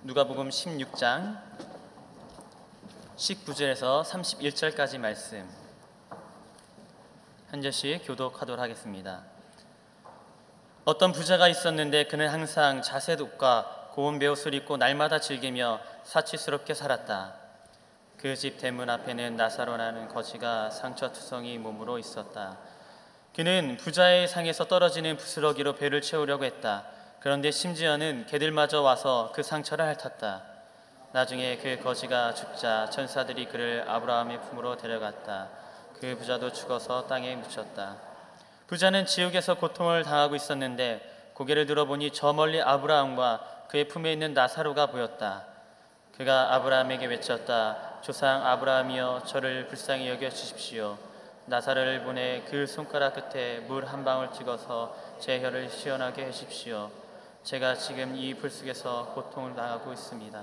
누가복음 16장 19절에서 31절까지 말씀 한 절씩 교독하도록 하겠습니다. 어떤 부자가 있었는데 그는 항상 자색 옷과 고운 베옷을 입고 날마다 즐기며 사치스럽게 살았다. 그 집 대문 앞에는 나사로라는 거지가 상처투성이 몸으로 있었다. 그는 부자의 상에서 떨어지는 부스러기로 배를 채우려고 했다. 그런데 심지어는 개들마저 와서 그 상처를 핥았다. 나중에 그 거지가 죽자 천사들이 그를 아브라함의 품으로 데려갔다. 그 부자도 죽어서 땅에 묻혔다. 부자는 지옥에서 고통을 당하고 있었는데 고개를 들어보니 저 멀리 아브라함과 그의 품에 있는 나사로가 보였다. 그가 아브라함에게 외쳤다. 조상 아브라함이여, 저를 불쌍히 여겨 주십시오. 나사로를 보내 그 손가락 끝에 물 한 방울 찍어서 제 혀를 시원하게 해주십시오. 제가 지금 이 불 속에서 고통을 당하고 있습니다.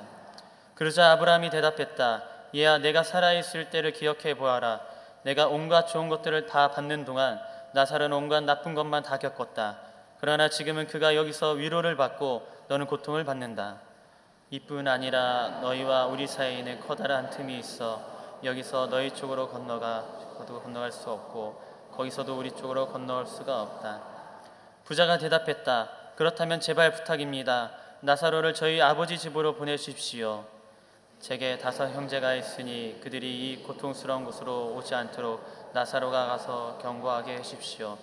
그러자 아브라함이 대답했다. 얘야, 내가 살아있을 때를 기억해 보아라. 내가 온갖 좋은 것들을 다 받는 동안 나사로는 온갖 나쁜 것만 다 겪었다. 그러나 지금은 그가 여기서 위로를 받고 너는 고통을 받는다. 이뿐 아니라 너희와 우리 사이에는 커다란 틈이 있어 여기서 너희 쪽으로 건너갈 수 없고 거기서도 우리 쪽으로 건너올 수가 없다. 부자가 대답했다. 그렇다면 제발 부탁입니다. 나사로를 저희 아버지 집으로 보내주십시오. 제게 5 형제가 있으니 그들이 이 고통스러운 곳으로 오지 않도록 나사로가 가서 경고하게 하십시오.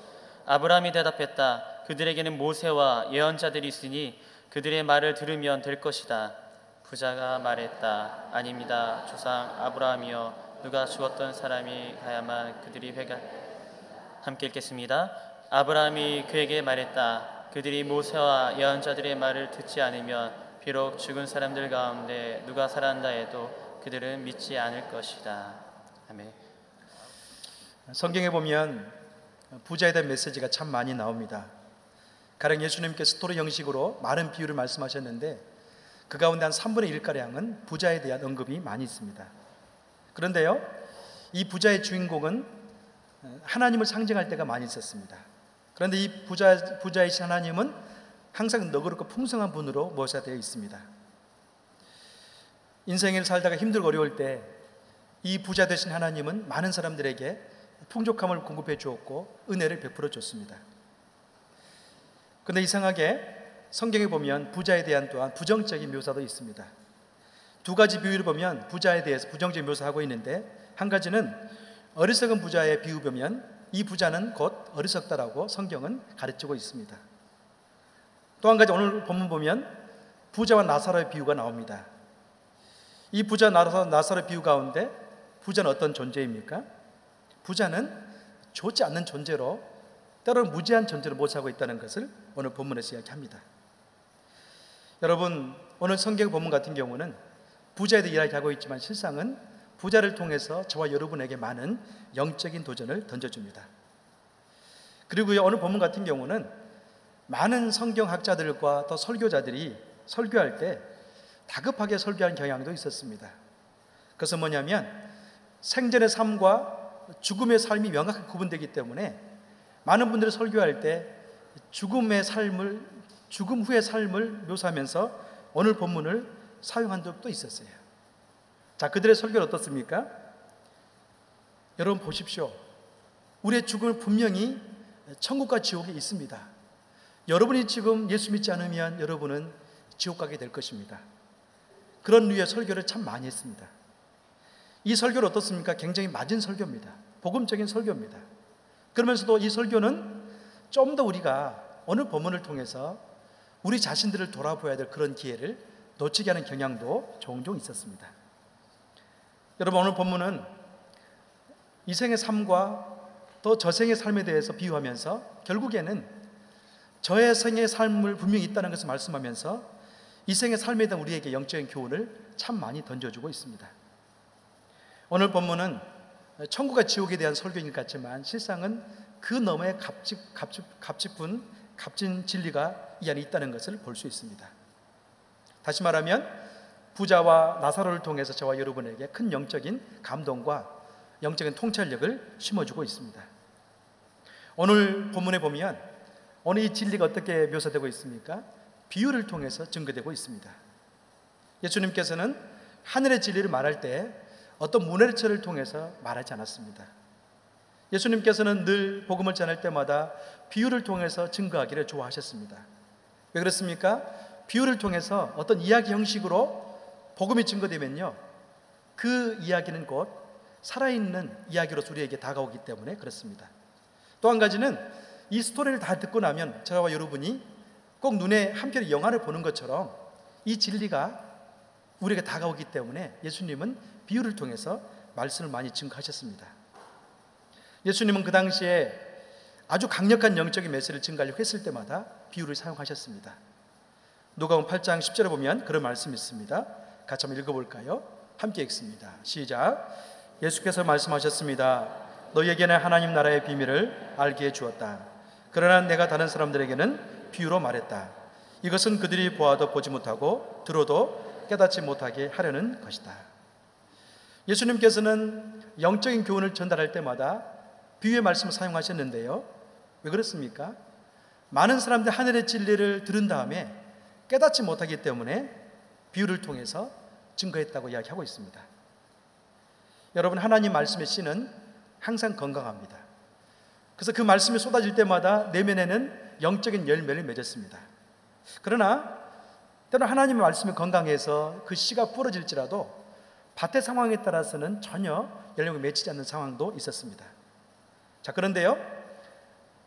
아브라함이 대답했다. 그들에게는 모세와 예언자들이 있으니 그들의 말을 들으면 될 것이다. 부자가 말했다. 아닙니다. 조상 아브라함이여, 누가 죽었던 사람이 가야만 그들이 함께 읽겠습니다. 아브라함이 그에게 말했다. 그들이 모세와 예언자들의 말을 듣지 않으면 비록 죽은 사람들 가운데 누가 살아난다 해도 그들은 믿지 않을 것이다. 아멘. 성경에 보면 부자에 대한 메시지가 참 많이 나옵니다. 가령 예수님께서 스토리 형식으로 많은 비유를 말씀하셨는데 그 가운데 한 3분의 1가량은 부자에 대한 언급이 많이 있습니다. 그런데요, 이 부자의 주인공은 하나님을 상징할 때가 많이 있었습니다. 그런데 이 부자이신 하나님은 항상 너그럽고 풍성한 분으로 묘사되어 있습니다. 인생을 살다가 힘들고 어려울 때 이 부자 되신 하나님은 많은 사람들에게 풍족함을 공급해 주었고 은혜를 베풀어 줬습니다. 그런데 이상하게 성경에 보면 부자에 대한 또한 부정적인 묘사도 있습니다. 2가지 비유를 보면 부자에 대해서 부정적인 묘사하고 있는데, 한 가지는 어리석은 부자의 비유 보면 이 부자는 곧 어리석다라고 성경은 가르치고 있습니다. 또 한 가지 오늘 본문 보면 부자와 나사로의 비유가 나옵니다. 이 부자 나사로 비유 가운데 부자는 어떤 존재입니까? 부자는 좋지 않는 존재로, 때로는 무지한 존재로 모시하고 있다는 것을 오늘 본문에서 이야기합니다. 여러분, 오늘 성경 본문 같은 경우는 부자에 대해 이야기하고 있지만 실상은 부자를 통해서 저와 여러분에게 많은 영적인 도전을 던져줍니다. 그리고 오늘 본문 같은 경우는 많은 성경학자들과 또 설교자들이 설교할 때 다급하게 설교하는 경향도 있었습니다. 그것은 뭐냐면 생전의 삶과 죽음의 삶이 명확하게 구분되기 때문에 많은 분들이 설교할 때 죽음 후의 삶을 묘사하면서 오늘 본문을 사용한 적도 있었어요. 자, 그들의 설교는 어떻습니까? 여러분 보십시오. 우리의 죽음은 분명히 천국과 지옥이 있습니다. 여러분이 지금 예수 믿지 않으면 여러분은 지옥 가게 될 것입니다. 그런 류의 설교를 참 많이 했습니다. 이 설교는 어떻습니까? 굉장히 맞은 설교입니다. 복음적인 설교입니다. 그러면서도 이 설교는 좀 더 우리가 오늘 본문을 통해서 우리 자신들을 돌아보아야 될 그런 기회를 놓치게 하는 경향도 종종 있었습니다. 여러분, 오늘 본문은 이 생의 삶과 또 저생의 삶에 대해서 비유하면서 결국에는 저의 생의 삶을 분명히 있다는 것을 말씀하면서 이 생의 삶에 대한 우리에게 영적인 교훈을 참 많이 던져주고 있습니다. 오늘 본문은 천국과 지옥에 대한 설교인 것 같지만 실상은 그 너머에 값진 진리가 이 안에 있다는 것을 볼 수 있습니다. 다시 말하면 부자와 나사로를 통해서 저와 여러분에게 큰 영적인 감동과 영적인 통찰력을 심어주고 있습니다. 오늘 본문에 보면 오늘 이 진리가 어떻게 묘사되고 있습니까? 비유를 통해서 증거되고 있습니다. 예수님께서는 하늘의 진리를 말할 때 어떤 문해체를 통해서 말하지 않았습니다. 예수님께서는 늘 복음을 전할 때마다 비유를 통해서 증거하기를 좋아하셨습니다. 왜 그렇습니까? 비유를 통해서 어떤 이야기 형식으로 복음이 증거되면요, 그 이야기는 곧 살아있는 이야기로 우리에게 다가오기 때문에 그렇습니다. 또 한 가지는 이 스토리를 다 듣고 나면 저와 여러분이 꼭 눈에 한편의 영화를 보는 것처럼 이 진리가 우리에게 다가오기 때문에 예수님은 비유를 통해서 말씀을 많이 증거하셨습니다. 예수님은 그 당시에 아주 강력한 영적인 메시지를 증거하려고 했을 때마다 비유를 사용하셨습니다. 누가복음 8장 10절에 보면 그런 말씀이 있습니다. 같이 한번 읽어볼까요? 함께 읽습니다. 시작. 예수께서 말씀하셨습니다. 너희에게는 하나님 나라의 비밀을 알게 해 주었다. 그러나 내가 다른 사람들에게는 비유로 말했다. 이것은 그들이 보아도 보지 못하고 들어도 깨닫지 못하게 하려는 것이다. 예수님께서는 영적인 교훈을 전달할 때마다 비유의 말씀을 사용하셨는데요, 왜 그렇습니까? 많은 사람들이 하늘의 진리를 들은 다음에 깨닫지 못하기 때문에 비유를 통해서 증거했다고 이야기하고 있습니다. 여러분, 하나님 말씀의 씨는 항상 건강합니다. 그래서 그 말씀이 쏟아질 때마다 내면에는 영적인 열매를 맺었습니다. 그러나 때로는 하나님의 말씀이 건강해서 그 씨가 부러질지라도 밭의 상황에 따라서는 전혀 열매가 맺히지 않는 상황도 있었습니다. 자, 그런데요,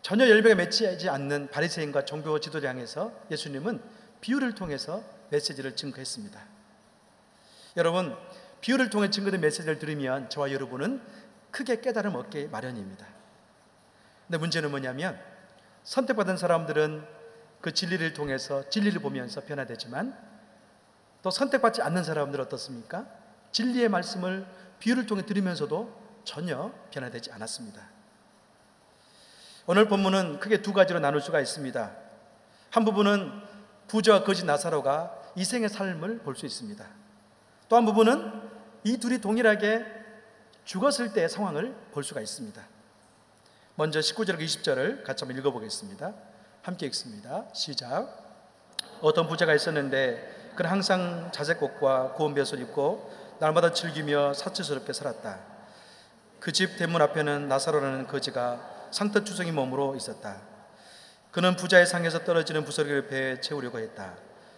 전혀 열매가 맺히지 않는 바리새인과 종교 지도자 향해서 예수님은 비유를 통해서 메시지를 증거했습니다. 여러분, 비유를 통해 증거된 메시지를 들으면 저와 여러분은 크게 깨달음 얻게 마련입니다. 근데 문제는 뭐냐면, 선택받은 사람들은 그 진리를 통해서 진리를 보면서 변화되지만, 또 선택받지 않는 사람들은 어떻습니까? 진리의 말씀을 비유를 통해 들으면서도 전혀 변화되지 않았습니다. 오늘 본문은 크게 두 가지로 나눌 수가 있습니다. 한 부분은 부자와 거지 나사로가 이생의 삶을 볼 수 있습니다. 또 한 부분은 이 둘이 동일하게 죽었을 때의 상황을 볼 수가 있습니다. 먼저 19절과 20절을 같이 한번 읽어보겠습니다. 함께 읽습니다. 시작. 어떤 부자가 있었는데 그는 항상 자색옷과 고운 벼슬을 입고 날마다 즐기며 사치스럽게 살았다. 그 집 대문 앞에는 나사로라는 거지가 상터 추성이 몸으로 있었다. 그는 부자의 상에서 떨어지는 부스러기를 배에 채우려고 했다.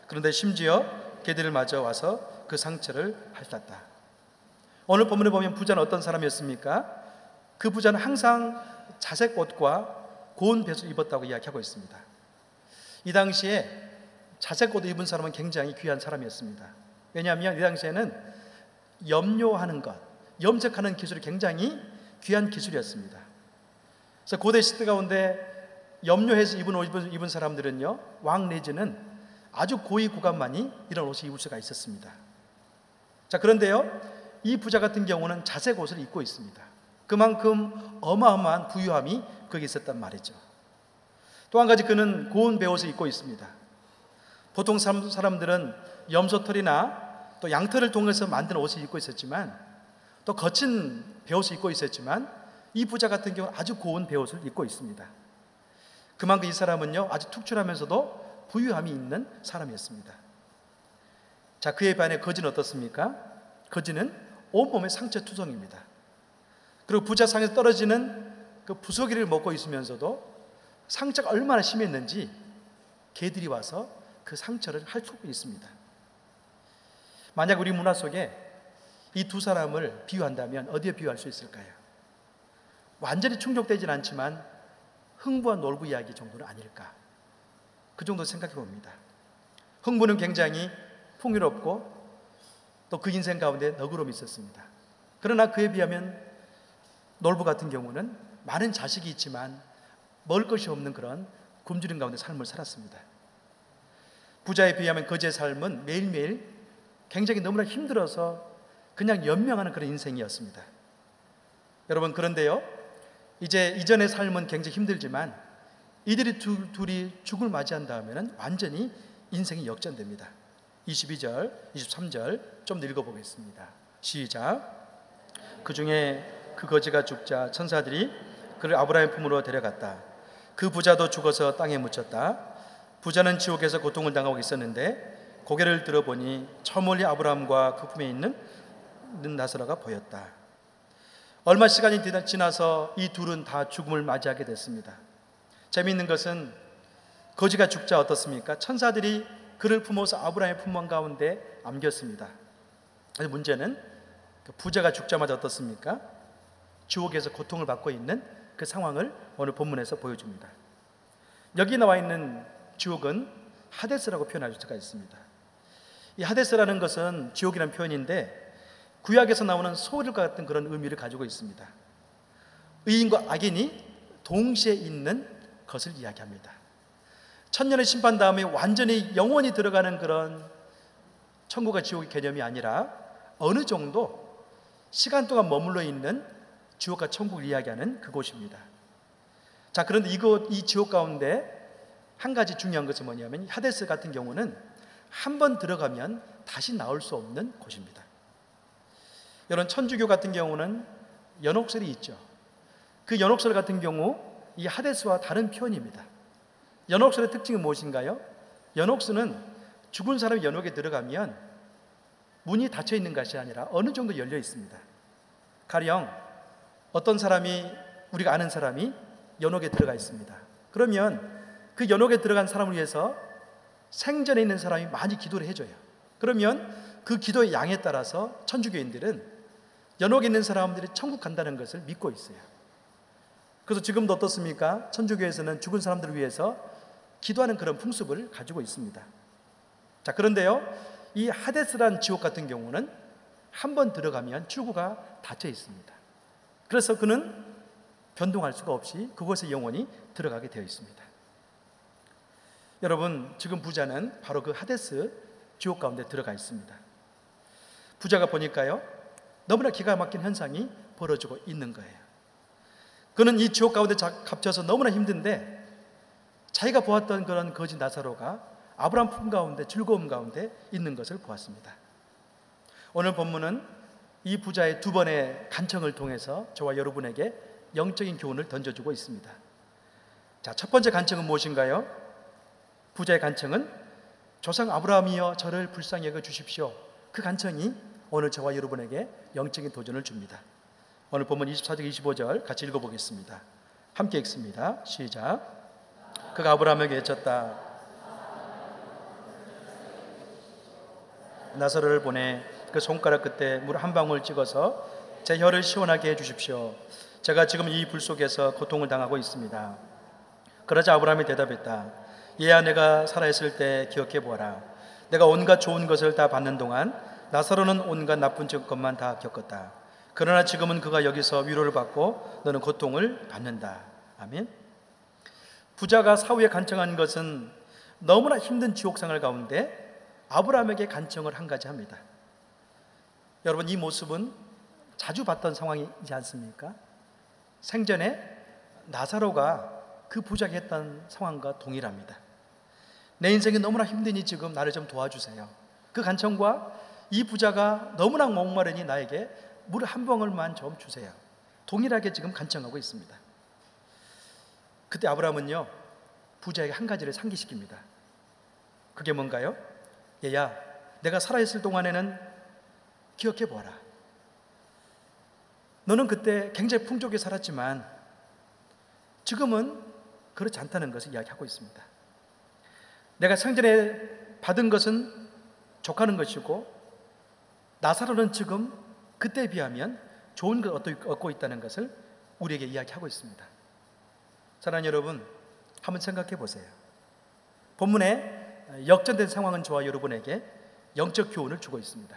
그런데 심지어 개들을 맞아 와서 그 상처를 핥았다. 오늘 본문에 보면 부자는 어떤 사람이었습니까? 그 부자는 항상 자색 옷과 고운 벼슬을 입었다고 이야기하고 있습니다. 이 당시에 자색 옷을 입은 사람은 굉장히 귀한 사람이었습니다. 왜냐하면 이 당시에는 염료하는 것, 염색하는 기술이 굉장히 귀한 기술이었습니다. 그래서 고대 시대 가운데 염료해서 입은 옷 입은 사람들은요, 왕 내지는 아주 고위 구간만이 이런 옷을 입을 수가 있었습니다. 자, 그런데요, 이 부자 같은 경우는 자색 옷을 입고 있습니다. 그만큼 어마어마한 부유함이 거기 있었단 말이죠. 또 한 가지, 그는 고운 베옷을 입고 있습니다. 보통 사람들은 염소털이나 또 양털을 통해서 만든 옷을 입고 있었지만, 또 거친 베옷을 입고 있었지만, 이 부자 같은 경우는 아주 고운 베옷을 입고 있습니다. 그만큼 이 사람은요, 아주 특출하면서도 부유함이 있는 사람이었습니다. 자, 그에 반해 거지는 어떻습니까? 거지는 온몸에 상처투성입니다. 그리고 부자 상에서 떨어지는 그 부서기를 먹고 있으면서도 상처가 얼마나 심했는지 개들이 와서 그 상처를 핥고 있습니다. 만약 우리 문화 속에 이 두 사람을 비유한다면 어디에 비유할 수 있을까요? 완전히 충족되진 않지만 흥부와 놀부 이야기 정도는 아닐까, 그 정도 생각해 봅니다. 흥부는 굉장히 풍요롭고 또 그 인생 가운데 너그러움이 있었습니다. 그러나 그에 비하면 놀부 같은 경우는 많은 자식이 있지만 먹을 것이 없는 그런 굶주림 가운데 삶을 살았습니다. 부자에 비하면 거지의 삶은 매일매일 굉장히 너무나 힘들어서 그냥 연명하는 그런 인생이었습니다. 여러분, 그런데요, 이제 이전의 삶은 굉장히 힘들지만 이들이 둘이 죽을 맞이한 다음에는 완전히 인생이 역전됩니다. 22절, 23절 좀 더 읽어보겠습니다. 시작. 그 중에 그 거지가 죽자 천사들이 그를 아브라함의 품으로 데려갔다. 그 부자도 죽어서 땅에 묻혔다. 부자는 지옥에서 고통을 당하고 있었는데 고개를 들어보니 저 멀리 아브라함과 그 품에 있는 나사로가 보였다. 얼마 시간이 지나서 이 둘은 다 죽음을 맞이하게 됐습니다. 재미있는 것은 거지가 죽자 어떻습니까? 천사들이 그를 품어서 아브라함의 품망 가운데 안겼습니다. 문제는 그 부자가 죽자마자 어떻습니까? 지옥에서 고통을 받고 있는 그 상황을 오늘 본문에서 보여줍니다. 여기 나와 있는 지옥은 하데스라고 표현할 수가 있습니다. 이 하데스라는 것은 지옥이라는 표현인데 구약에서 나오는 소울과 같은 그런 의미를 가지고 있습니다. 의인과 악인이 동시에 있는 것을 이야기합니다. 천년의 심판 다음에 완전히 영원히 들어가는 그런 천국과 지옥의 개념이 아니라 어느 정도 시간 동안 머물러 있는 지옥과 천국을 이야기하는 그곳입니다. 자, 그런데 이 지옥 가운데 한 가지 중요한 것은 뭐냐면 하데스 같은 경우는 한 번 들어가면 다시 나올 수 없는 곳입니다. 여러분, 천주교 같은 경우는 연옥설이 있죠. 그 연옥설 같은 경우 이 하데스와 다른 표현입니다. 연옥설의 특징이 무엇인가요? 연옥설은 죽은 사람이 연옥에 들어가면 문이 닫혀 있는 것이 아니라 어느 정도 열려 있습니다. 가령 어떤 사람이, 우리가 아는 사람이 연옥에 들어가 있습니다. 그러면 그 연옥에 들어간 사람을 위해서 생전에 있는 사람이 많이 기도를 해줘요. 그러면 그 기도의 양에 따라서 천주교인들은 연옥에 있는 사람들이 천국 간다는 것을 믿고 있어요. 그래서 지금도 어떻습니까? 천주교에서는 죽은 사람들을 위해서 기도하는 그런 풍습을 가지고 있습니다. 자, 그런데요, 이 하데스란 지옥 같은 경우는 한 번 들어가면 출구가 닫혀 있습니다. 그래서 그는 변동할 수가 없이 그곳에 영원히 들어가게 되어 있습니다. 여러분, 지금 부자는 바로 그 하데스 지옥 가운데 들어가 있습니다. 부자가 보니까요, 너무나 기가 막힌 현상이 벌어지고 있는 거예요. 그는 이 지옥 가운데 갇혀서 너무나 힘든데 자기가 보았던 그런 거지 나사로가 아브라함 품 가운데 즐거움 가운데 있는 것을 보았습니다. 오늘 본문은 이 부자의 두 번의 간청을 통해서 저와 여러분에게 영적인 교훈을 던져주고 있습니다. 자, 첫 번째 간청은 무엇인가요? 부자의 간청은 조상 아브라함이여 저를 불쌍히 여겨 주십시오. 그 간청이 오늘 저와 여러분에게 영적인 도전을 줍니다. 오늘 본문 24절 25절 같이 읽어보겠습니다. 함께 읽습니다. 시작. 그가 아브라함에게 외쳤다. 나사로를 보내 그 손가락 끝에 물 한 방울 찍어서 제 혀를 시원하게 해주십시오. 제가 지금 이 불 속에서 고통을 당하고 있습니다. 그러자 아브라함이 대답했다. 얘야, 내가 살아있을 때 기억해 보아라. 내가 온갖 좋은 것을 다 받는 동안 나사로는 온갖 나쁜 것만 다 겪었다. 그러나 지금은 그가 여기서 위로를 받고 너는 고통을 받는다. 아멘. 부자가 사후에 간청한 것은 너무나 힘든 지옥생활 가운데 아브라함에게 간청을 한 가지 합니다. 여러분, 이 모습은 자주 봤던 상황이지 않습니까? 생전에 나사로가 그 부자가 했던 상황과 동일합니다. 내 인생이 너무나 힘드니 지금 나를 좀 도와주세요. 그 간청과 이 부자가 너무나 목마르니 나에게 물 한 방울만 좀 주세요. 동일하게 지금 간청하고 있습니다. 그때 아브라함은요, 부자에게 한 가지를 상기시킵니다. 그게 뭔가요? 얘야, 내가 살아있을 동안에는 기억해 보아라. 너는 그때 굉장히 풍족히 살았지만 지금은 그렇지 않다는 것을 이야기하고 있습니다. 내가 생전에 받은 것은 족하는 것이고 나사로는 지금 그때에 비하면 좋은 것을 얻고 있다는 것을 우리에게 이야기하고 있습니다. 사랑하는 여러분, 한번 생각해 보세요. 본문에 역전된 상황은 저와 여러분에게 영적 교훈을 주고 있습니다.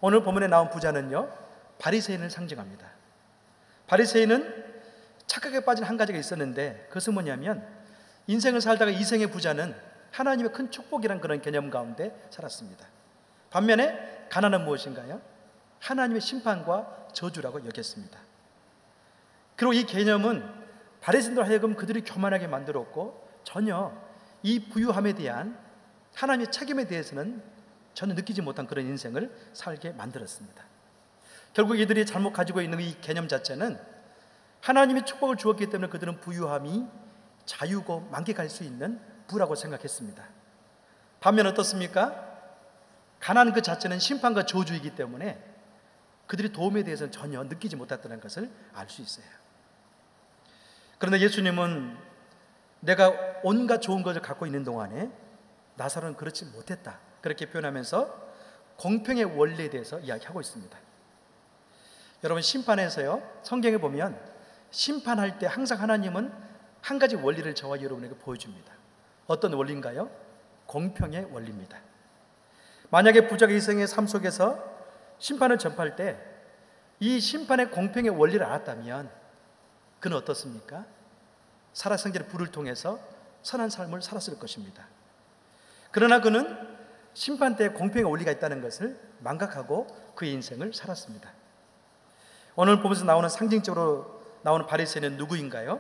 오늘 본문에 나온 부자는요, 바리새인을 상징합니다. 바리새인은 착각에 빠진 한 가지가 있었는데 그것은 뭐냐면 인생을 살다가 이생의 부자는 하나님의 큰 축복이란 그런 개념 가운데 살았습니다. 반면에 가난은 무엇인가요? 하나님의 심판과 저주라고 여겼습니다. 그리고 이 개념은 바리새인들 하여금 그들이 교만하게 만들었고 전혀 이 부유함에 대한 하나님의 책임에 대해서는 전혀 느끼지 못한 그런 인생을 살게 만들었습니다. 결국 이들이 잘못 가지고 있는 이 개념 자체는 하나님이 축복을 주었기 때문에 그들은 부유함이 자유고 만끽할 수 있는 부라고 생각했습니다. 반면 어떻습니까? 가난 그 자체는 심판과 저주이기 때문에 그들이 도움에 대해서는 전혀 느끼지 못했다는 것을 알 수 있어요. 그런데 예수님은 내가 온갖 좋은 것을 갖고 있는 동안에 나사로는 그렇지 못했다, 그렇게 표현하면서 공평의 원리에 대해서 이야기하고 있습니다. 여러분, 심판에서요, 성경에 보면 심판할 때 항상 하나님은 한 가지 원리를 저와 여러분에게 보여줍니다. 어떤 원리인가요? 공평의 원리입니다. 만약에 부자가 일생의 삶 속에서 심판을 접할 때 이 심판의 공평의 원리를 알았다면 그는 어떻습니까? 살아생전의 불을 통해서 선한 삶을 살았을 것입니다. 그러나 그는 심판 때 공평의 원리가 있다는 것을 망각하고 그의 인생을 살았습니다. 오늘 보면서 나오는, 상징적으로 나오는 바리새인은 누구인가요?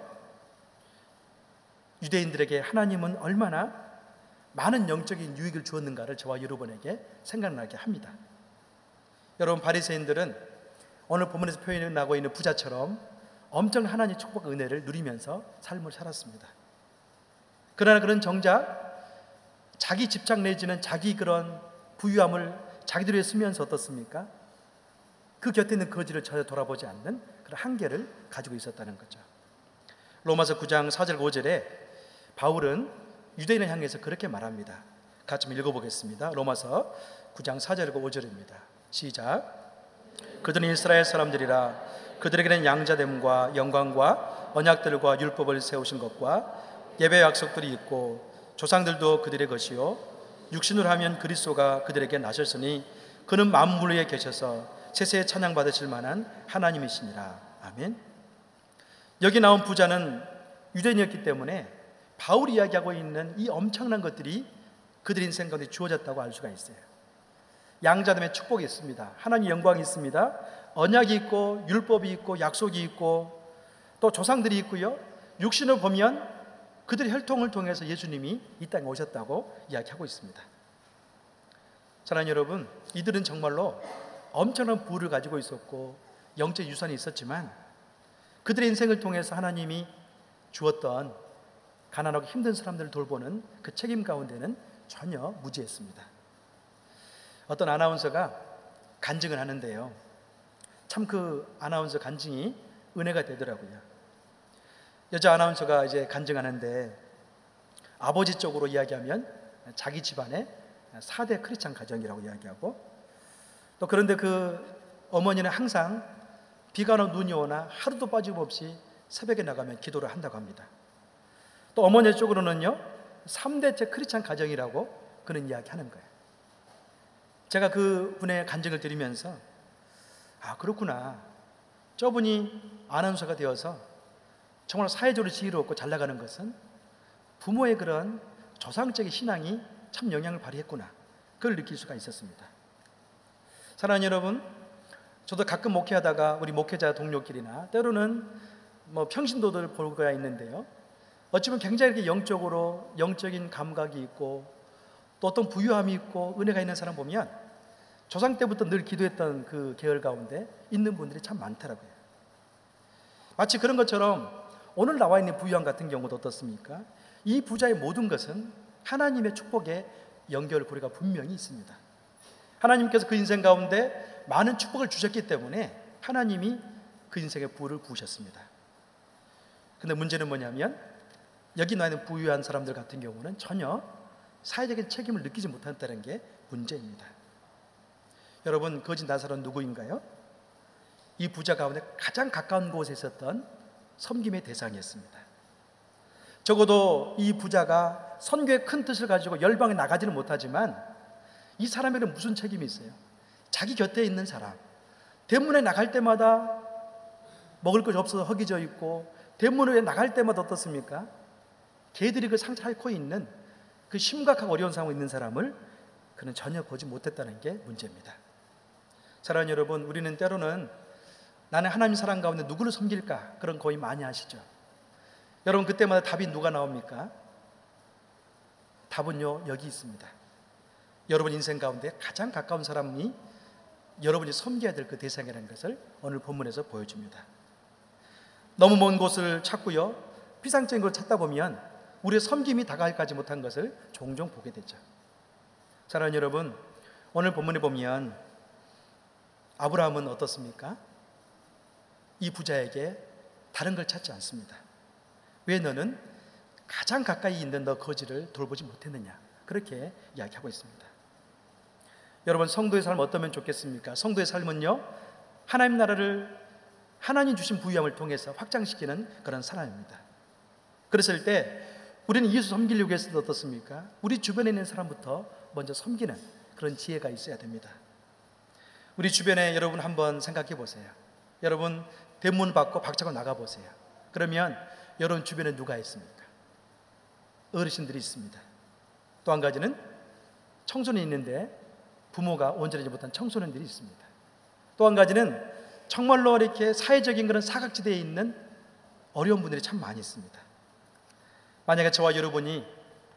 유대인들에게 하나님은 얼마나 많은 영적인 유익을 주었는가를 저와 여러분에게 생각나게 합니다. 여러분, 바리새인들은 오늘 본문에서 표현이 나고 있는 부자처럼 엄청난 하나님의 축복과 은혜를 누리면서 삶을 살았습니다. 그러나 그런 정작 자기 집착 내지는 자기 그런 부유함을 자기들이 쓰면서 어떻습니까? 그 곁에 있는 거지를 전혀 돌아보지 않는 그런 한계를 가지고 있었다는 거죠. 로마서 9장 4절 5절에 바울은 유대인을 향해서 그렇게 말합니다. 같이 읽어보겠습니다. 로마서 9장 4절과 5절입니다. 시작. 그들은 이스라엘 사람들이라. 그들에게는 양자됨과 영광과 언약들과 율법을 세우신 것과 예배 약속들이 있고 조상들도 그들의 것이요 육신으로 하면 그리스도가 그들에게 나셨으니 그는 만물 위에 계셔서 세세에 찬양 받으실 만한 하나님이시니라. 아멘. 여기 나온 부자는 유대인이었기 때문에 바울이 이야기하고 있는 이 엄청난 것들이 그들 인생 가운데 주어졌다고 알 수가 있어요. 양자됨의 축복이 있습니다. 하나님의 영광이 있습니다. 언약이 있고 율법이 있고 약속이 있고 또 조상들이 있고요. 육신을 보면 그들의 혈통을 통해서 예수님이 이 땅에 오셨다고 이야기하고 있습니다. 사랑하는 여러분, 이들은 정말로 엄청난 부를 가지고 있었고 영적 유산이 있었지만 그들의 인생을 통해서 하나님이 주었던 가난하고 힘든 사람들을 돌보는 그 책임 가운데는 전혀 무지했습니다. 어떤 아나운서가 간증을 하는데요, 참 그 아나운서 간증이 은혜가 되더라고요. 여자 아나운서가 이제 간증하는데 아버지 쪽으로 이야기하면 자기 집안의 4대 크리스찬 가정이라고 이야기하고, 또 그런데 그 어머니는 항상 비가 오나 눈이 오나 하루도 빠짐없이 새벽에 나가면 기도를 한다고 합니다. 또 어머니 쪽으로는요 3대째 크리스찬 가정이라고 그런 이야기하는 거예요. 제가 그 분의 간증을 들으면서 아, 그렇구나, 저분이 아나운서가 되어서 정말 사회적으로 지혜롭고 잘 나가는 것은 부모의 그런 조상적인 신앙이 참 영향을 발휘했구나, 그걸 느낄 수가 있었습니다. 사랑하는 여러분, 저도 가끔 목회하다가 우리 목회자 동료끼리나 때로는 뭐 평신도들 보고가 있는데요, 어찌보면 굉장히 이렇게 영적으로 영적인 감각이 있고 또 어떤 부유함이 있고 은혜가 있는 사람 보면 조상 때부터 늘 기도했던 그 계열 가운데 있는 분들이 참 많더라고요. 마치 그런 것처럼 오늘 나와 있는 부유함 같은 경우도 어떻습니까? 이 부자의 모든 것은 하나님의 축복의 연결고리가 분명히 있습니다. 하나님께서 그 인생 가운데 많은 축복을 주셨기 때문에 하나님이 그 인생에 부를 부으셨습니다. 근데 문제는 뭐냐면 여기 나와 있는 부유한 사람들 같은 경우는 전혀 사회적인 책임을 느끼지 못한다는 게 문제입니다. 여러분, 거짓 나사로는 누구인가요? 이 부자 가운데 가장 가까운 곳에 있었던 섬김의 대상이었습니다. 적어도 이 부자가 선교의 큰 뜻을 가지고 열방에 나가지는 못하지만 이 사람에게는 무슨 책임이 있어요? 자기 곁에 있는 사람, 대문에 나갈 때마다 먹을 것이 없어서 허기져 있고 대문에 나갈 때마다 어떻습니까? 개들이 그 상처를 앓고 있는 그 심각하고 어려운 상황에 있는 사람을 그는 전혀 보지 못했다는 게 문제입니다. 사랑하는 여러분, 우리는 때로는 나는 하나님 사랑 가운데 누구를 섬길까 그런 고민 많이 하시죠. 여러분, 그때마다 답이 누가 나옵니까? 답은요 여기 있습니다. 여러분 인생 가운데 가장 가까운 사람이 여러분이 섬겨야 될 그 대상이라는 것을 오늘 본문에서 보여줍니다. 너무 먼 곳을 찾고요 피상적인 걸 찾다 보면 우리의 섬김이 다가가지 못한 것을 종종 보게 되죠. 사랑하는 여러분, 오늘 본문에 보면 아브라함은 어떻습니까? 이 부자에게 다른 걸 찾지 않습니다. 왜 너는 가장 가까이 있는 너 거지를 돌보지 못했느냐, 그렇게 이야기하고 있습니다. 여러분, 성도의 삶 어떠면 좋겠습니까? 성도의 삶은요, 하나님 나라를 하나님 주신 부유함을 통해서 확장시키는 그런 사람입니다. 그랬을 때 우리는 예수 섬기려고 했을 때 어떻습니까? 우리 주변에 있는 사람부터 먼저 섬기는 그런 지혜가 있어야 됩니다. 우리 주변에 여러분 한번 생각해 보세요. 여러분 대문 받고 박차고 나가 보세요. 그러면 여러분 주변에 누가 있습니까? 어르신들이 있습니다. 또 한 가지는 청소년이 있는데 부모가 온전하지 못한 청소년들이 있습니다. 또 한 가지는 정말로 이렇게 사회적인 그런 사각지대에 있는 어려운 분들이 참 많이 있습니다. 만약에 저와 여러분이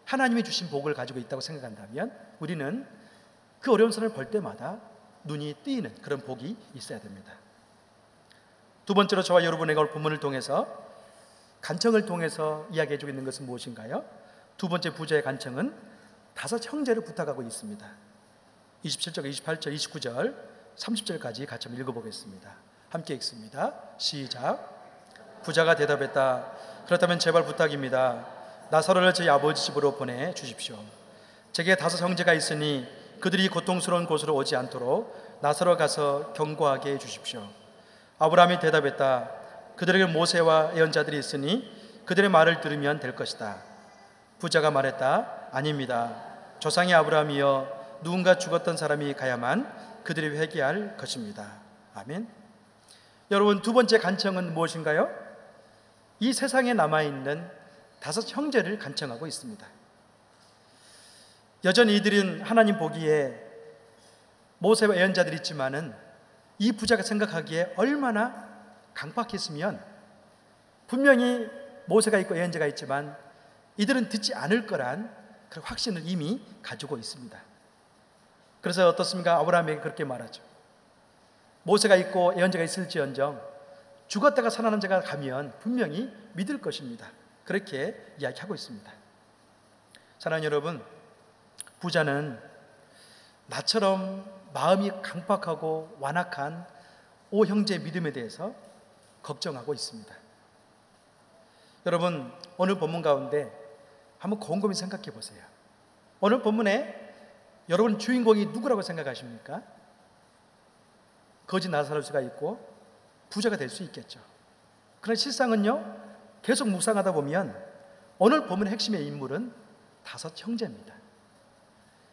하나님이 주신 복을 가지고 있다고 생각한다면 우리는 그 어려운 사람을 볼 때마다 눈이 뜨이는 그런 복이 있어야 됩니다. 두 번째로 저와 여러분에게 오늘 본문을 통해서 간청을 통해서 이야기해주고 있는 것은 무엇인가요? 두 번째 부자의 간청은 5 형제를 부탁하고 있습니다. 27절, 28절, 29절, 30절까지 같이 한번 읽어보겠습니다. 함께 읽습니다. 시작. 부자가 대답했다. 그렇다면 제발 부탁입니다. 나사로를 저희 아버지 집으로 보내주십시오. 제게 5 형제가 있으니 그들이 고통스러운 곳으로 오지 않도록 나사로 가서 경고하게 해주십시오. 아브라함이 대답했다. 그들에게 모세와 예언자들이 있으니 그들의 말을 들으면 될 것이다. 부자가 말했다. 아닙니다. 조상의 아브라함이여, 누군가 죽었던 사람이 가야만 그들이 회개할 것입니다. 아멘. 여러분, 두 번째 간청은 무엇인가요? 이 세상에 남아있는 5 형제를 간청하고 있습니다. 여전히 이들은 하나님 보기에 모세와 예언자들이 있지만은 이 부자가 생각하기에 얼마나 강박했으면, 분명히 모세가 있고 예언자가 있지만 이들은 듣지 않을 거란 그런 확신을 이미 가지고 있습니다. 그래서 어떻습니까? 아브라함에게 그렇게 말하죠. 모세가 있고 예언자가 있을지언정 죽었다가 살아난 자가 가면 분명히 믿을 것입니다. 그렇게 이야기하고 있습니다. 사랑하는 여러분, 부자는 나처럼 마음이 강박하고 완악한 5 형제의 믿음에 대해서 걱정하고 있습니다. 여러분, 오늘 본문 가운데 한번 곰곰이 생각해 보세요. 오늘 본문에 여러분 주인공이 누구라고 생각하십니까? 거지 나사로스가 있고 부자가 될 수 있겠죠. 그러나 실상은요, 계속 묵상하다 보면 오늘 본문의 핵심의 인물은 5 형제입니다.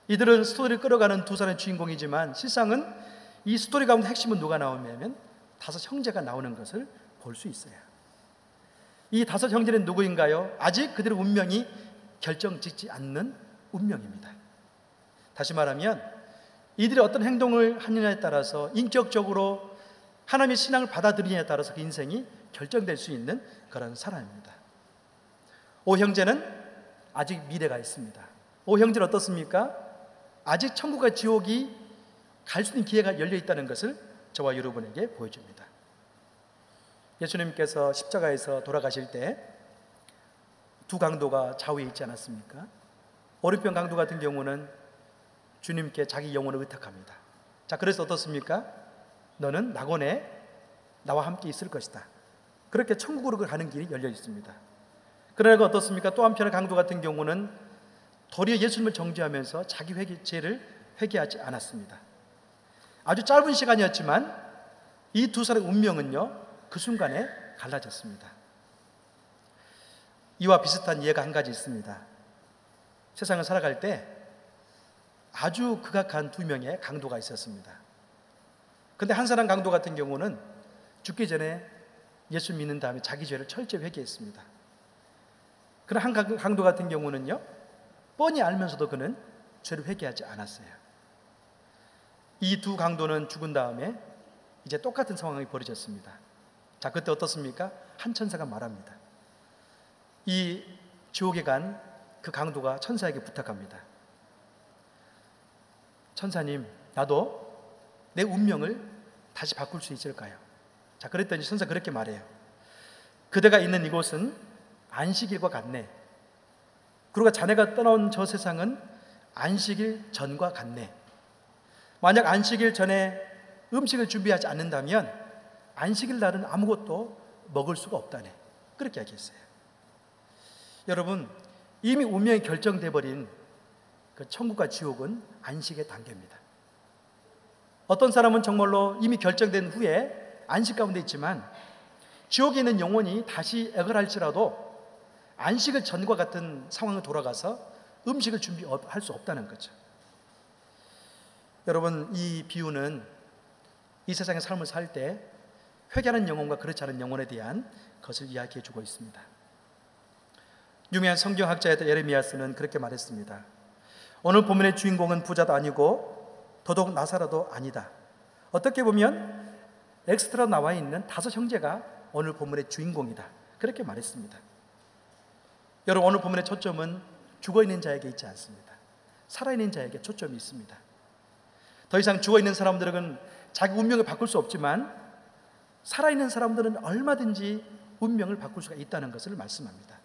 이들은 스토리를 끌어가는 2 사람의 주인공이지만 실상은 이 스토리 가운데 핵심은 누가 나오냐면 5 형제가 나오는 것을 볼 수 있어요. 이 5 형제는 누구인가요? 아직 그들의 운명이 결정짓지 않는 운명입니다. 다시 말하면 이들이 어떤 행동을 하느냐에 따라서 인격적으로 하나님의 신앙을 받아들이느냐에 따라서 그 인생이 결정될 수 있는 그런 사람입니다. 5 형제는 아직 미래가 있습니다. 5 형제는 어떻습니까? 아직 천국과 지옥이 갈 수 있는 기회가 열려 있다는 것을 저와 여러분에게 보여줍니다. 예수님께서 십자가에서 돌아가실 때 2 강도가 좌우에 있지 않았습니까? 오른편 강도 같은 경우는 주님께 자기 영혼을 의탁합니다. 자, 그래서 어떻습니까? 너는 낙원에 나와 함께 있을 것이다. 그렇게 천국으로 가는 길이 열려 있습니다. 그러나 어떻습니까? 또 한편의 강도 같은 경우는 도리어 예수님을 정죄하면서 자기 죄를 회개하지 않았습니다. 아주 짧은 시간이었지만 이 2 사람의 운명은요, 그 순간에 갈라졌습니다. 이와 비슷한 예가 한 가지 있습니다. 세상을 살아갈 때 아주 극악한 2 명의 강도가 있었습니다. 그런데 한 사람 강도 같은 경우는 죽기 전에 예수 믿는 다음에 자기 죄를 철저히 회개했습니다. 그러나 한 강도 같은 경우는요, 뻔히 알면서도 그는 죄를 회개하지 않았어요. 이 2 강도는 죽은 다음에 이제 똑같은 상황이 벌어졌습니다. 자, 그때 어떻습니까? 한 천사가 말합니다. 이 지옥에 간 그 강도가 천사에게 부탁합니다. 천사님, 나도 내 운명을 다시 바꿀 수 있을까요? 자, 그랬더니 천사 그렇게 말해요. 그대가 있는 이곳은 안식일과 같네. 그리고 자네가 떠나온 저 세상은 안식일 전과 같네. 만약 안식일 전에 음식을 준비하지 않는다면 안식일 날은 아무것도 먹을 수가 없다네. 그렇게 이야기했어요. 여러분, 이미 운명이 결정돼 버린 그 천국과 지옥은 안식의 단계입니다. 어떤 사람은 정말로 이미 결정된 후에 안식 가운데 있지만 지옥에 있는 영혼이 다시 액을 할지라도 안식을 전과 같은 상황으로 돌아가서 음식을 준비할 수 없다는 거죠. 여러분, 이 비유는 이 세상의 삶을 살 때 회개하는 영혼과 그렇지 않은 영혼에 대한 것을 이야기해 주고 있습니다. 유명한 성경학자였던 예레미야스는 그렇게 말했습니다. 오늘 본문의 주인공은 부자도 아니고 더더욱 나사로도 아니다. 어떻게 보면 엑스트라 나와 있는 5 형제가 오늘 본문의 주인공이다. 그렇게 말했습니다. 여러분, 오늘 본문의 초점은 죽어있는 자에게 있지 않습니다. 살아있는 자에게 초점이 있습니다. 더 이상 죽어있는 사람들은 자기 운명을 바꿀 수 없지만 살아있는 사람들은 얼마든지 운명을 바꿀 수가 있다는 것을 말씀합니다.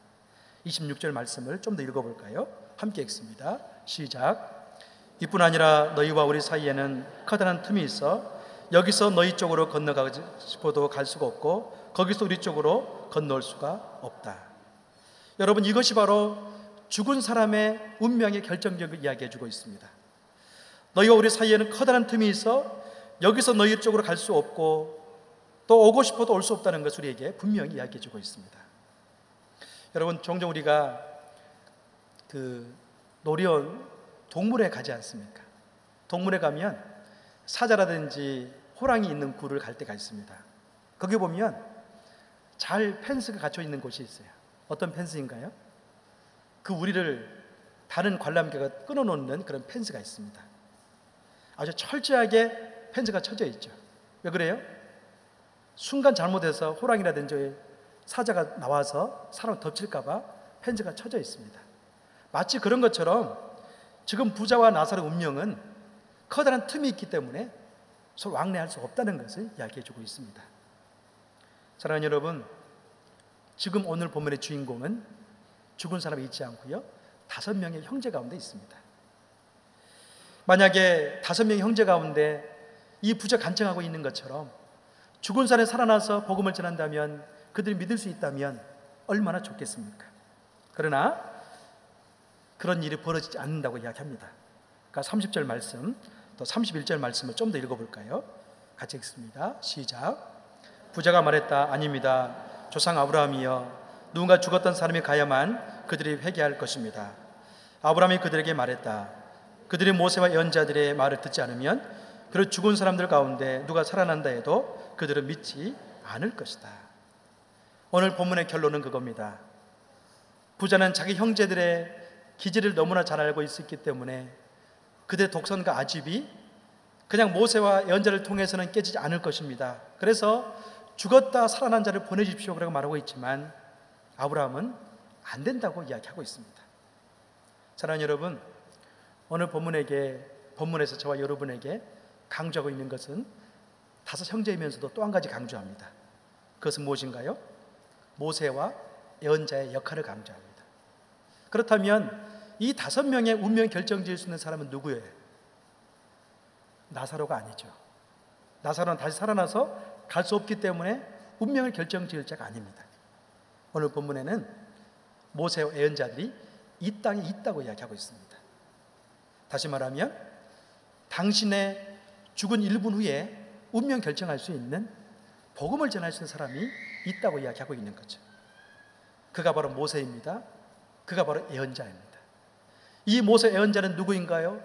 26절 말씀을 좀 더 읽어볼까요? 함께 읽습니다. 시작. 이뿐 아니라 너희와 우리 사이에는 커다란 틈이 있어 여기서 너희 쪽으로 건너가고 싶어도 갈 수가 없고 거기서 우리 쪽으로 건너올 수가 없다. 여러분, 이것이 바로 죽은 사람의 운명의 결정적을 이야기해 주고 있습니다. 너희와 우리 사이에는 커다란 틈이 있어 여기서 너희 쪽으로 갈 수 없고 또 오고 싶어도 올 수 없다는 것을 우리에게 분명히 이야기해 주고 있습니다. 여러분, 종종 우리가 놀이원 동물에 가지 않습니까? 동물에 가면 사자라든지 호랑이 있는 굴을 갈 때가 있습니다. 거기 보면 잘 펜스가 갖춰 있는 곳이 있어요. 어떤 펜스인가요? 그 우리를 다른 관람객가 끊어놓는 그런 펜스가 있습니다. 아주 철저하게 펜스가 쳐져 있죠. 왜 그래요? 순간 잘못해서 호랑이라든지 사자가 나와서 사람 덮칠까 봐 펜스가 쳐져 있습니다. 마치 그런 것처럼 지금 부자와 나사로의 운명은 커다란 틈이 있기 때문에 서로 왕래할 수 없다는 것을 이야기해 주고 있습니다. 사랑하는 여러분, 지금 오늘 본문의 주인공은 죽은 사람이 있지 않고요, 5명의 형제 가운데 있습니다. 만약에 5명의 형제 가운데 이 부자 간청하고 있는 것처럼 죽은 사람이 살아나서 복음을 전한다면, 그들이 믿을 수 있다면 얼마나 좋겠습니까? 그러나 그런 일이 벌어지지 않는다고 이야기합니다. 그러니까 30절 말씀, 또 31절 말씀을 좀 더 읽어볼까요? 같이 읽습니다. 시작. 부자가 말했다. 아닙니다. 조상 아브라함이여, 누군가 죽었던 사람이 가야만 그들이 회개할 것입니다. 아브라함이 그들에게 말했다. 그들이 모세와 예언자들의 말을 듣지 않으면 그리고 죽은 사람들 가운데 누가 살아난다 해도 그들은 믿지 않을 것이다. 오늘 본문의 결론은 그겁니다. 부자는 자기 형제들의 기질을 너무나 잘 알고 있었기 때문에 그들의 독선과 아집이 그냥 모세와 예언자를 통해서는 깨지지 않을 것입니다. 그래서 죽었다 살아난 자를 보내주십시오 라고 말하고 있지만 아브라함은 안 된다고 이야기하고 있습니다. 사랑하는 여러분, 오늘 본문에서 저와 여러분에게 강조하고 있는 것은 5 형제이면서도 또 한 가지 강조합니다. 그것은 무엇인가요? 모세와 예언자의 역할을 강조합니다. 그렇다면 이 5명의 운명 결정 지을 수 있는 사람은 누구예요? 나사로가 아니죠. 나사로는 다시 살아나서 갈 수 없기 때문에 운명을 결정 지을 자가 아닙니다. 오늘 본문에는 모세와 예언자들이 이 땅에 있다고 이야기하고 있습니다. 다시 말하면 당신의 죽은 1분 후에 운명 결정할 수 있는 복음을 전할 수 있는 사람이 있다고 이야기하고 있는 거죠. 그가 바로 모세입니다. 그가 바로 예언자입니다. 이 모세 예언자는 누구인가요?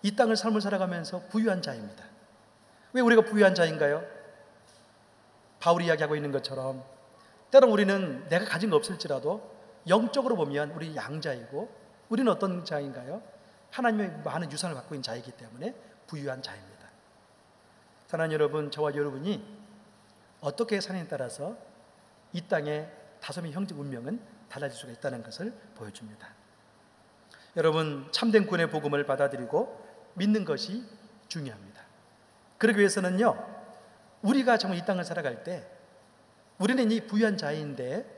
이 땅을 삶을 살아가면서 부유한 자입니다. 왜 우리가 부유한 자인가요? 바울이 이야기하고 있는 것처럼 때론 우리는 내가 가진 거 없을지라도 영적으로 보면 우리 양자이고, 우리는 어떤 자인가요? 하나님의 많은 유산을 갖고 있는 자이기 때문에 부유한 자입니다. 사랑하는 여러분, 저와 여러분이 어떻게 사느냐에 따라서 이 땅의 5명의 형제 운명은 달라질 수가 있다는 것을 보여줍니다. 여러분, 참된 구원의 복음을 받아들이고 믿는 것이 중요합니다. 그러기 위해서는요, 우리가 정말 이 땅을 살아갈 때 우리는 이 부유한 자인데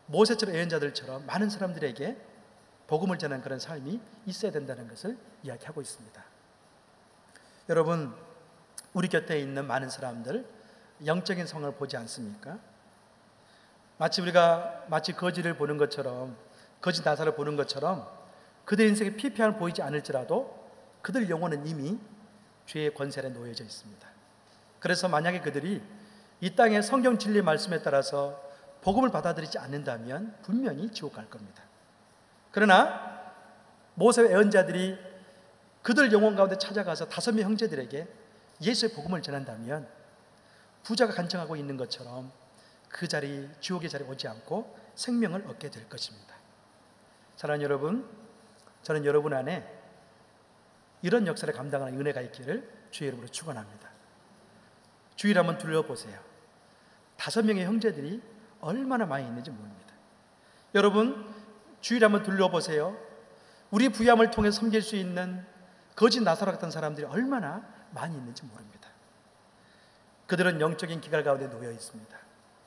모세처럼 예언자들처럼 많은 사람들에게 복음을 전하는 그런 삶이 있어야 된다는 것을 이야기하고 있습니다. 여러분, 우리 곁에 있는 많은 사람들 영적인 성을 보지 않습니까? 마치 거지를 보는 것처럼, 거지 나사를 보는 것처럼 그들 인생의 피폐함을 보이지 않을지라도 그들 영혼은 이미 죄의 권세 아래 놓여져 있습니다. 그래서 만약에 그들이 이 땅의 성경 진리 말씀에 따라서 복음을 받아들이지 않는다면 분명히 지옥 갈 겁니다. 그러나 모세의 예언자들이 그들 영혼 가운데 찾아가서 5명 형제들에게 예수의 복음을 전한다면 부자가 간청하고 있는 것처럼 그 자리, 지옥의 자리에 오지 않고 생명을 얻게 될 것입니다. 사랑하는 여러분, 저는 여러분 안에 이런 역사를 감당하는 은혜가 있기를 주의 이름으로 축원합니다. 주위를 한번 둘러보세요. 5명의 형제들이 얼마나 많이 있는지 모릅니다. 여러분, 주위를 한번 둘러보세요. 우리 부유함을 통해 섬길 수 있는 거짓 나사로 같은 사람들이 얼마나 많이 있는지 모릅니다. 그들은 영적인 기갈 가운데 놓여 있습니다.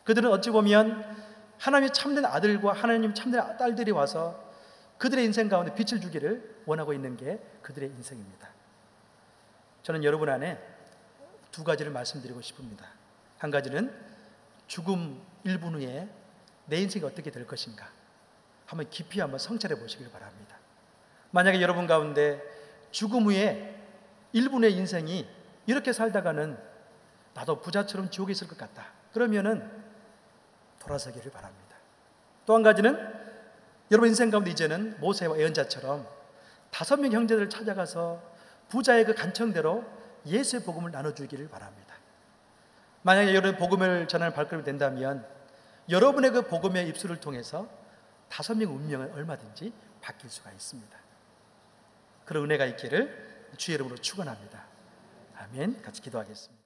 그들은 어찌 보면 하나님의 참된 아들과 하나님 참된 딸들이 와서 그들의 인생 가운데 빛을 주기를 원하고 있는 게 그들의 인생입니다. 저는 여러분 안에 2가지를 말씀드리고 싶습니다. 한 가지는 죽음 1분 후에 내 인생이 어떻게 될 것인가 한번 깊이 한번 성찰해 보시길 바랍니다. 만약에 여러분 가운데 죽음 후에 1분 후의 인생이 이렇게 살다가는 나도 부자처럼 지옥에 있을 것 같다, 그러면은 돌아서기를 바랍니다. 또 한 가지는 여러분 인생 가운데 이제는 모세와 예언자처럼 5명 형제들을 찾아가서 부자의 그 간청대로 예수의 복음을 나눠주기를 바랍니다. 만약에 여러분 복음을 전하는 발걸음이 된다면 여러분의 그 복음의 입술을 통해서 5명의 운명은 얼마든지 바뀔 수가 있습니다. 그런 은혜가 있기를 주의 이름으로 축원합니다. 아멘. 같이 기도하겠습니다.